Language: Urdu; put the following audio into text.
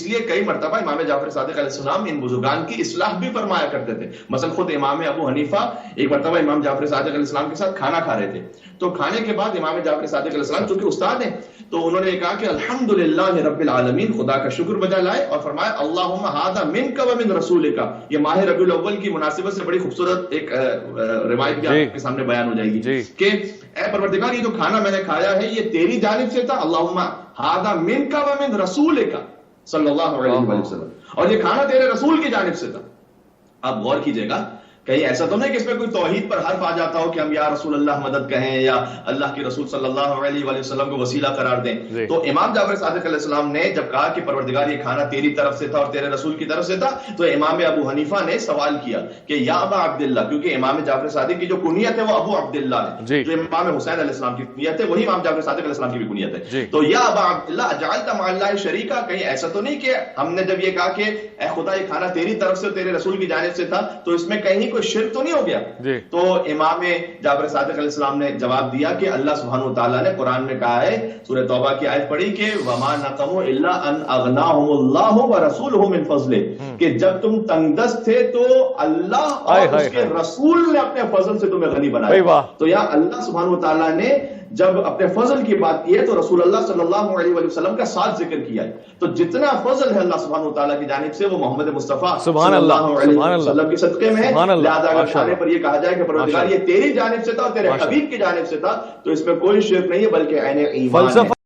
لیے کئی مرتبہ امام جعفر صادق علیہ السلام ان بزرگان کی اصلاح بھی فرمایا کرتے تھے. مثلا خود امام ابو حنیفہ ایک مرتبہ امام جعفر صادق علیہ السلام کے ساتھ کھانا کھا رہے تھے, تو کھانے کے بعد امام جعفر صادق علیہ السلام چونکہ استاد ہیں تو انہوں نے کہا کہ الحمدللہ رب العالمین, خدا کا شکر بجا لائے, اور فرمایا اللہم ھذا منک و من رسولک. یہ ماہ ربیع الاول کی مناسبت سے بڑی خوبصورت ایک روایت بھی آپ کے سامنے بیان ہو جائے گی کہ اے پروردگار یہ جو کھانا میں نے کھایا ہے یہ تیری جانب سے تھا, اللہم ھذا منک و من رسولک صلی اللہ علیہ وسلم, اور یہ کھانا تیرے رسول کی جانب سے تھا. آپ غور کیجئے گا, کہیں ایسا تو نہیں کہ اس میں کوئی توحید پر حرف آ جاتا ہو کہ ہم یا رسول اللہ مدد کہیں یا اللہ کے رسول صلی اللہ علیہ وسلم کو وسیلہ قرار دیں. تو امام جعفر صادق علیہ السلام نے جب کہا کہ پروردگار یہ کھانا تیری طرف سے تھا اور تیرے رسول کی طرف سے تھا, تو امام ابو حنیفہ نے سوال کیا کہ یا ابا عبداللہ, کیونکہ امام جعفر صادق کی جو کنیت ہے وہ ابو عبداللہ ہے, جو امام حسین علیہ السلام کی کنیت ہے وہی امام جعفر صادق علیہ السلام کی بھی کنیت ہے. تو یا ابا عبداللہ اجعلت مع اللہ شریکا, کہیں ایسا تو نہیں کہ ہم نے جب یہ کہا کہ اے خدا یہ کھانا تیری طرف سے تیرے رسول کی جانب سے تھا تو اس میں کہیں کوئی شرک تو نہیں ہو گیا؟ تو امام جعفر صادق علیہ السلام نے جواب دیا کہ اللہ سبحانہ وتعالی نے قرآن میں کہا ہے, سورہ توبہ کی آیت پڑھی کہ وما نقموا الا ان اغناهم اللہ ورسولہ من فضلہ, کہ جب تم تنگ دست تھے تو اللہ اور اس کے رسول نے اپنے فضل سے تمہیں غنی بنایا. تو یا اللہ سبحانہ وتعالی نے جب اپنے فضل کی بات کی ہے تو رسول اللہ صلی اللہ علیہ وسلم کا ساتھ ذکر کیا ہے. تو جتنا فضل ہے اللہ سبحانہ وتعالی کی جانب سے وہ محمد مصطفیٰ صلی اللہ علیہ وسلم کے صدقے میں ہے. لہذا اگر کھانے پر یہ کہا جائے کہ پروردگار یہ تیری جانب سے تھا اور تیرے حبیب کی جانب سے تھا تو اس میں کوئی شرک نہیں ہے بلکہ عین ایمان ہے.